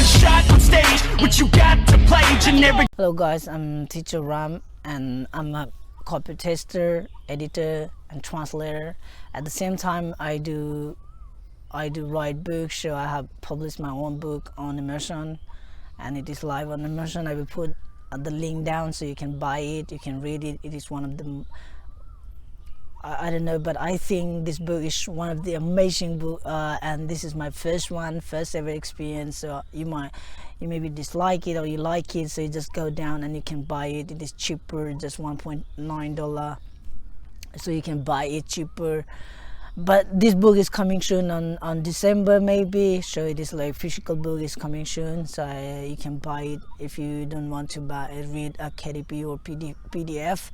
one shot on stage. What you got to play? Generic. Hello guys, I'm Teacher Ram and I'm a copy tester, editor and translator. At the same time I do write books, so I have published my own book on Immersion and it is live on Immersion. I will put the link down so you can buy it, you can read it. It is one of the I don't know, but I think this book is one of the amazing book, and this is my first ever experience. So you maybe dislike it or you like it, so you just go down and you can buy it. It is cheaper, just $1.9, so you can buy it cheaper. But this book is coming soon on December maybe, so it is like physical book is coming soon, so you can buy it. If you don't want to read a KDP or PDF,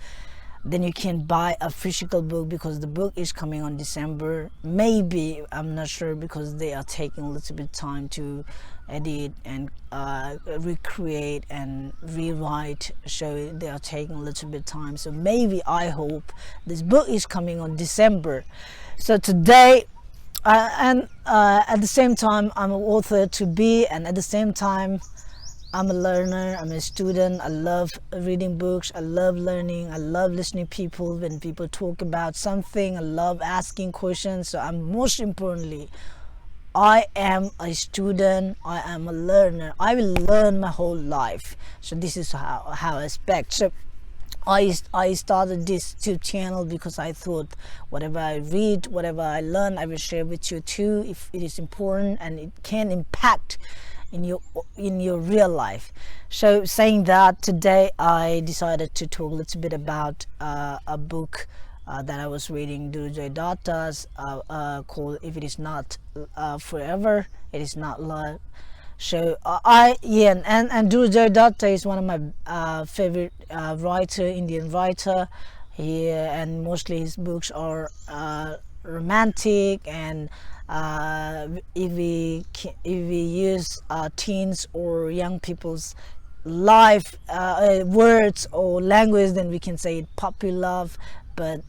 then you can buy a physical book, because the book is coming on December. Maybe, I'm not sure, because they are taking a little bit time to edit and recreate and rewrite, so they are taking a little bit time. So maybe, I hope this book is coming on December. So today, and at the same time I'm an author to be, and at the same time I'm a learner, I'm a student. I love reading books, I love learning, I love listening to people when people talk about something. I love asking questions. So most importantly, I am a student, I am a learner. I will learn my whole life. So this is how I expect. So I started this YouTube channel because I thought whatever I read, whatever I learn, I will share with you too, if it is important and it can impact in your real life. So saying that, today I decided to talk a little bit about a book that I was reading, Durojoy Datta's, called If It Is Not Forever, It Is Not Love. So and Durojoy Datta is one of my favorite Indian writer. And mostly his books are romantic, and if we use teens or young people's life words or language, then we can say puppy love. But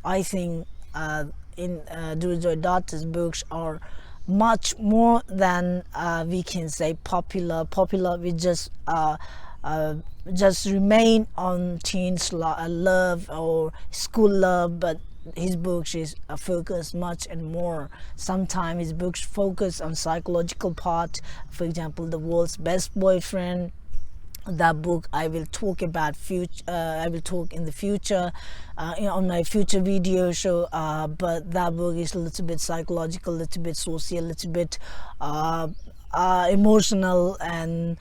I think in Durojoy Datta's books are much more than we can say popular. We just remain on teens love or school love, but his books is focus much and more. Sometimes his books focus on psychological part. For example, The World's Best Boyfriend. That book I will talk about I will talk in the future on my future video show, but that book is a little bit psychological, a little bit social, a little bit emotional, and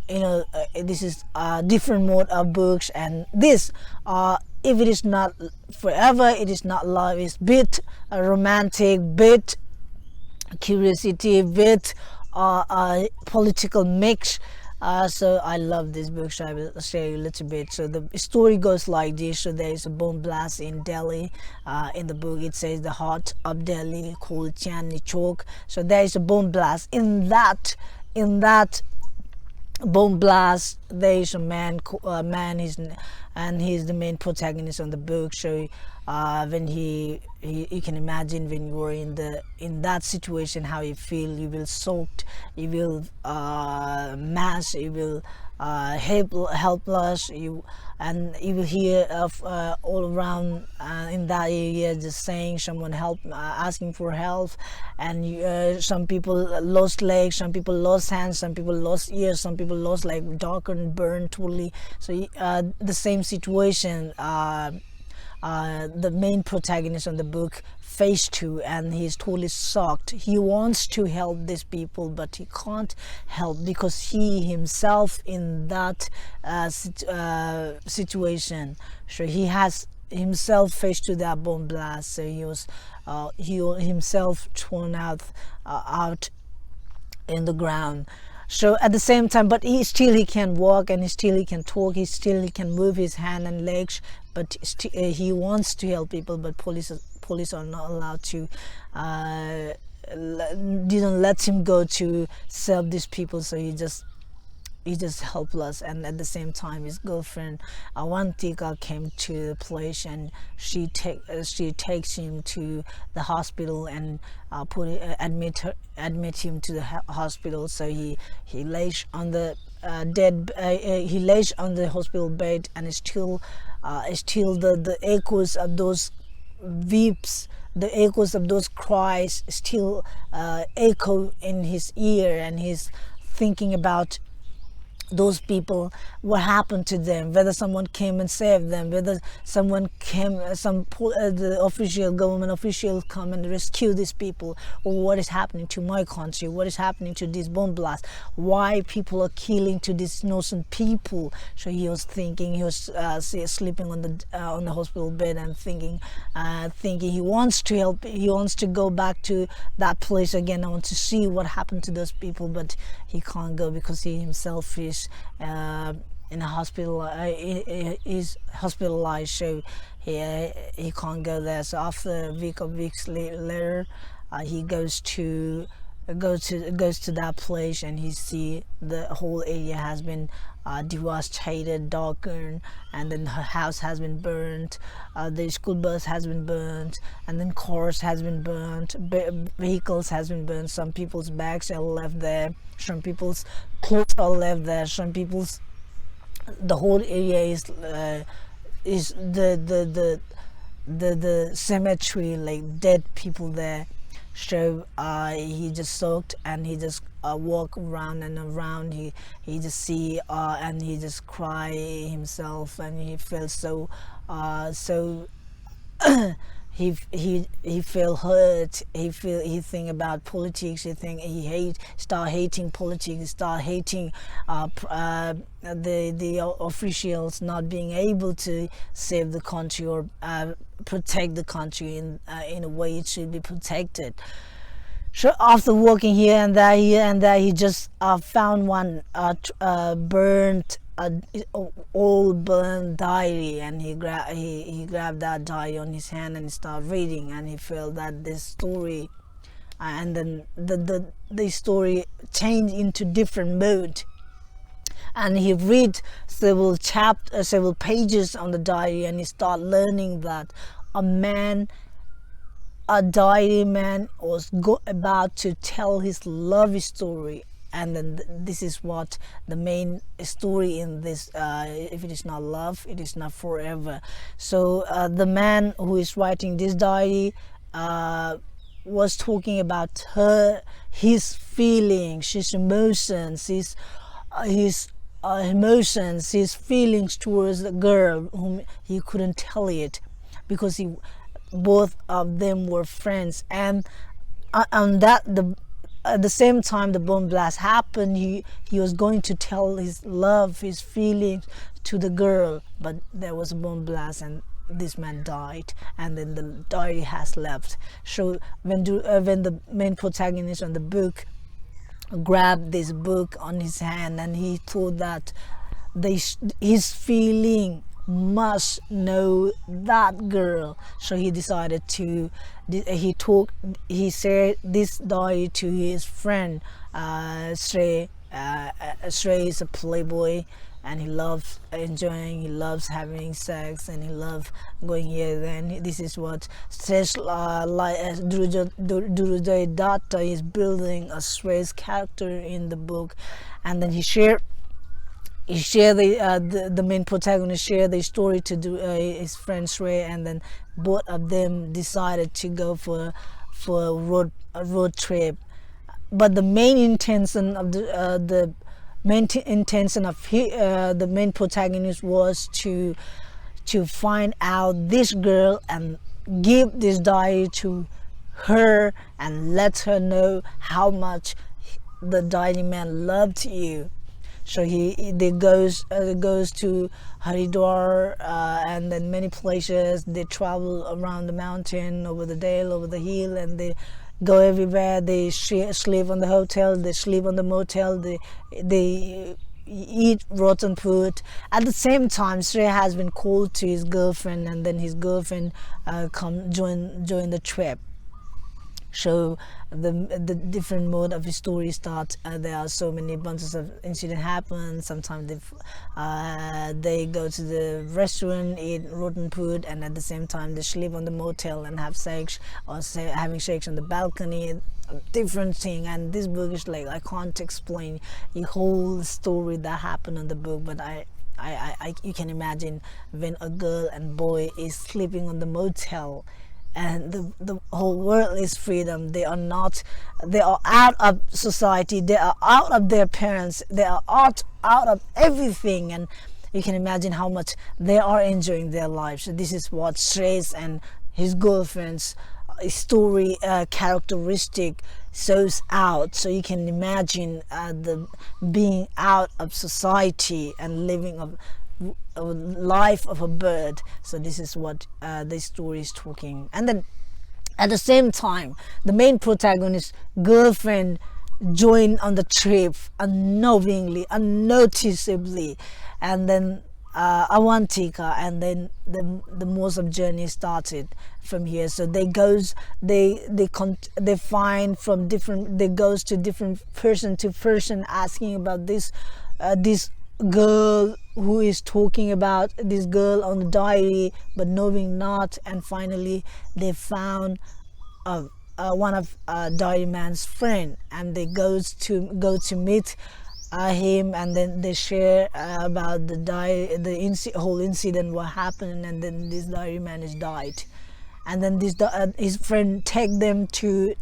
this is a different mode of books. And this If It Is Not Forever, It Is Not Love is bit romantic, bit curiosity, bit political mix. So I love this book, so I will share you a little bit. So the story goes like this. So there is a bomb blast in Delhi. In the book it says the heart of Delhi, called Chandni Chowk. So there is a bomb blast. In that bomb blast, there is a man, and he's the main protagonist on the book. So when you can imagine when you are in that situation, how you feel. You will soaked, you will mass, you will helpless, you will hear of all around in that area just saying someone help, asking for help. And some people lost legs, some people lost hands, some people lost ears, some people lost like darkened, burned totally. So the same situation the main protagonist on the book faced to, and he's totally shocked. He wants to help these people, but he can't help because he himself in that situation. So he has himself faced to that bomb blast. So he himself thrown out in the ground. So at the same time, but he can walk, and he can talk, he can move his hand and legs, but he wants to help people. But police are not allowed to, didn't let him go to serve these people. So he just he's just helpless. And at the same time, his girlfriend Awantika came to the place, and she takes him to the hospital and admit him to the hospital. So he lays on the he lays on the hospital bed, and it's still the echoes of those weeps, the echoes of those cries still echo in his ear, and he's thinking about those people, what happened to them, whether someone came and saved them, whether someone came, the government officials come and rescue these people, or what is happening to my country, what is happening to this bomb blast, why people are killing to these innocent people. So he was thinking, he was sleeping on the hospital bed and thinking he wants to help, he wants to go back to that place again. I want to see what happened to those people, but he can't go because he himself is in a hospital, is hospitalized, so he can't go there. So after a week or weeks later, he goes to that place, and he see the whole area has been devastated, darkened, and then her house has been burnt, the school bus has been burnt, and then cars has been burnt, vehicles has been burnt. Some people's bags are left there, some people's clothes are left there, some people's, the whole area is the cemetery, like dead people there. So he just soaked, and he just walk around and around. He just see and he just cry himself, and he felt so he feel hurt. He think about politics. He start hating politics. Start hating the officials not being able to save the country or protect the country in a way it should be protected. So after walking here and there, he just found one burnt, old burnt diary, and he grabbed that diary on his hand and started reading, and he felt that this story, and then the story changed into different mood, and he read several pages on the diary, and he started learning that a diary man was about to tell his love story. And then this is what the main story in this, if it is not love, it is not forever. So the man who is writing this diary was talking about his feelings, his emotions, his feelings towards the girl whom he couldn't tell it, because both of them were friends. And at the same time the bomb blast happened, he was going to tell his love, his feelings to the girl, but there was a bomb blast and this man died, and then the diary has left. So when the main protagonist on the book grabbed this book on his hand, and he thought that his feeling must know that girl, so he decided to he shared this diary to his friend Shrey. Shrey is a playboy, and he loves enjoying, he loves having sex, and he loves going here. Then this is what says Durujay Datta is building a Shrey's character in the book. And then the main protagonist shared the story to his friend Shrey, and then both of them decided to go for a road trip. But the main intention of the main protagonist was to find out this girl and give this diary to her and let her know how much the diary man loved you. So they goes to Haridwar and then many places. They travel around the mountain, over the dale, over the hill, and they go everywhere. They sleep on the hotel, they sleep on the motel, they eat rotten food. At the same time, Shrey has been called to his girlfriend, and then his girlfriend come join the trip. show the different mode of the story starts. There are so many bunches of incident happen. Sometimes they go to the restaurant, eat rotten food, and at the same time they sleep on the motel and have sex, or say having sex on the balcony. Different thing. And this book is like, I can't explain the whole story that happened in the book, but you can imagine when a girl and boy is sleeping on the motel, and the whole world is freedom. They are out of society, they are out of their parents, they are out of everything, and you can imagine how much they are enjoying their lives. So this is what Shreyas and his girlfriend's story characteristic shows out. So you can imagine the being out of society and living a life of a bird. So this is what the story is talking. And then at the same time, the main protagonist's girlfriend joined on the trip unknowingly, unnoticeably, and then Avantika, and then the most of journey started from here. So they goes they find from different, they goes to different person to person asking about this girl who is talking about this girl on the diary, but knowing not. And finally they found one of diary man's friend, and they go to meet him, and then they share about the whole incident, what happened, and then this diary man is died. And then this his friend takes them to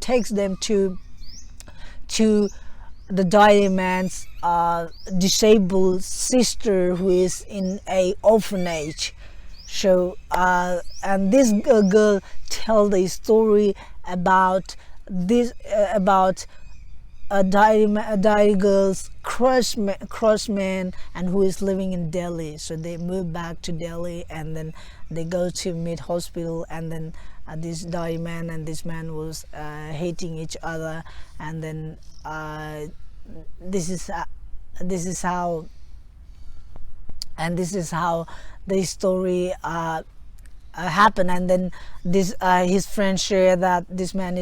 the diary man's disabled sister, who is in a orphanage. So and this girl tell the story about this about a diary girl's crush man, and who is living in Delhi. So they move back to Delhi, and then they go to mid hospital, and then this diary man and this man was hating each other, and then this is how the story happen. And then this his friends share that this man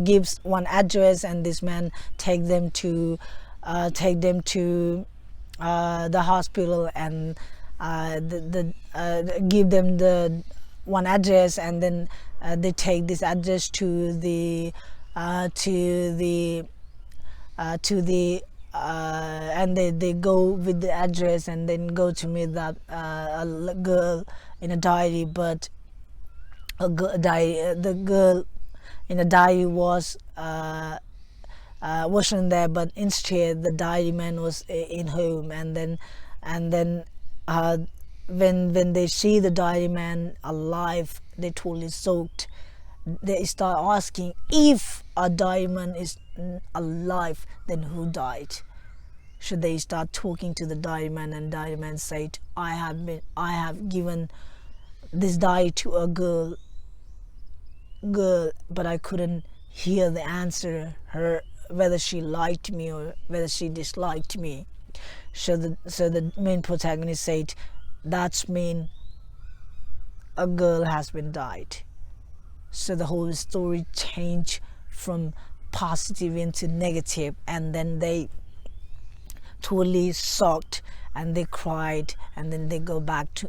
gives one address, and this man take them to the hospital, and give them the one address, and then they take this address to the and they go with the address, and then go to meet that girl in a diary. But the girl in the diary wasn't there, but instead the diary man was in home. And then when they see the diary man alive, they totally soaked. They start asking, if a diary man is alive, then who died? So they start talking to the diary man, and diary man said, I have given this diary to a girl, but I couldn't hear the answer, her whether she liked me or whether she disliked me. So the main protagonist said, that's mean a girl has been died. So the whole story changed from positive into negative, and then they totally shocked, and they cried, and then they go back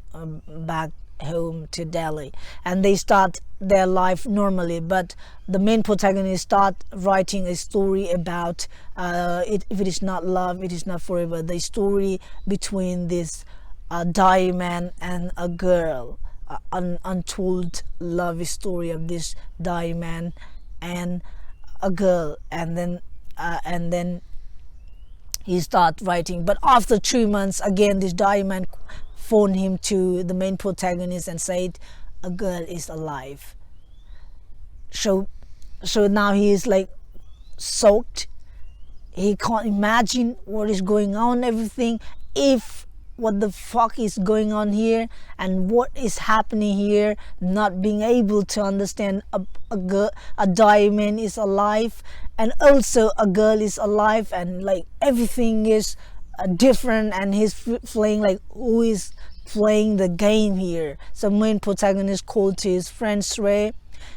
home to Delhi, and they start their life normally. But the main protagonist start writing a story about if it is not love, it is not forever. The story between this diary man and a girl, untold love story of this diary man and a girl. And then he start writing. But after 3 months, again this diary man phoned him to the main protagonist and said, a girl is alive. So now he is like soaked. He can't imagine what is going on, everything, if what the fuck is going on here and what is happening here, not being able to understand a diary man is alive, and also a girl is alive, and like everything is different, and he's feeling like, who is playing the game here? So main protagonist called to his friend Shrey,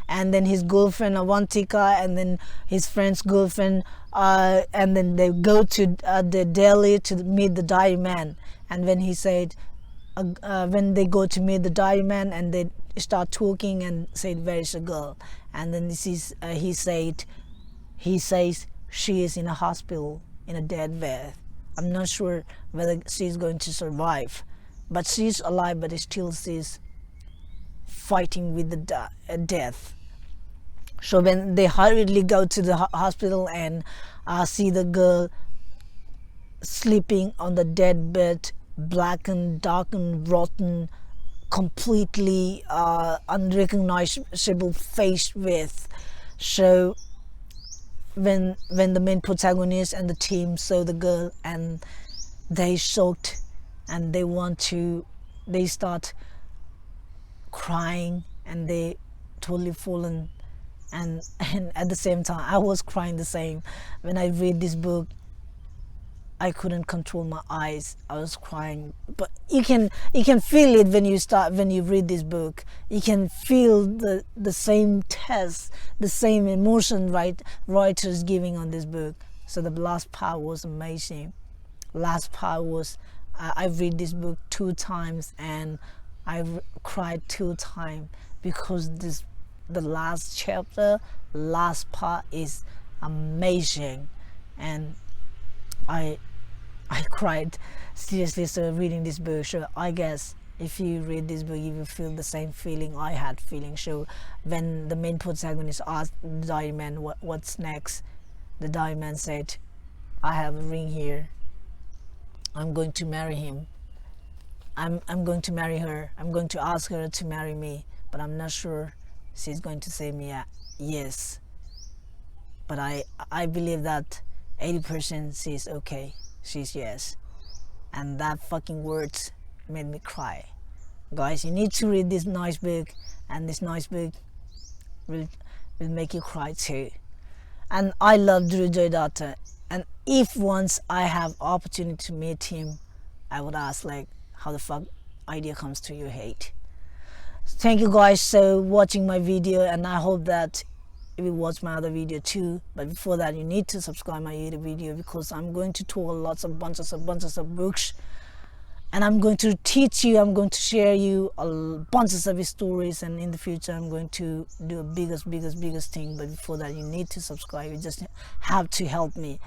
and then his girlfriend Avantika, and then his friend's girlfriend, and then they go to the Delhi to meet the diary man. And when he said, when they go to meet the diary man, and they start talking and said, "Where is the girl?" And then he says she is in a hospital in a dead bed. I'm not sure whether she's going to survive, but she's alive, but still she's fighting with the death. So when they hurriedly go to the hospital and see the girl sleeping on the dead bed, blackened, darkened, rotten, completely unrecognizable face with. So when the main protagonist and the team saw the girl, and they shocked, and they start crying, and they totally fallen, and at the same time I was crying the same. When I read this book, I couldn't control my eyes. I was crying. But you can feel it when you read this book. You can feel the same test, the same emotion writers giving on this book. So the last part was amazing. Last part was I read this book 2 times, and I cried 2 times, because the last chapter, last part is amazing, and I cried seriously. So reading this book, so I guess if you read this book, you will feel the same feeling I had feeling. So when the main protagonist asked the diary man what's next, the diary man said, "I have a ring here. I'm going to marry him. I'm going to marry her. I'm going to ask her to marry me, but I'm not sure she's going to say me yes. But I believe that 80% she's okay. She's yes." And that fucking words made me cry. Guys, you need to read this nice book, and this nice book will make you cry too. And I love Durojoy Datta, and if once I have opportunity to meet him, I would ask, like, how the fuck idea comes to your head. Thank you guys for watching my video, and I hope that you will watch my other video too. But before that, you need to subscribe my YouTube video, because I'm going to talk bunches of books, and I'm going to teach you, I'm going to share you bunches of stories, and in the future I'm going to do a biggest thing. But before that, you need to subscribe. You just have to help me.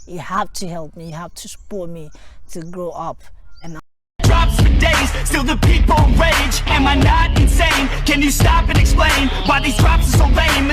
You have to help me. You have to support me to grow up. And drops for days, still the people rage. Am I not insane? Can you stop and explain why these drops are so lame?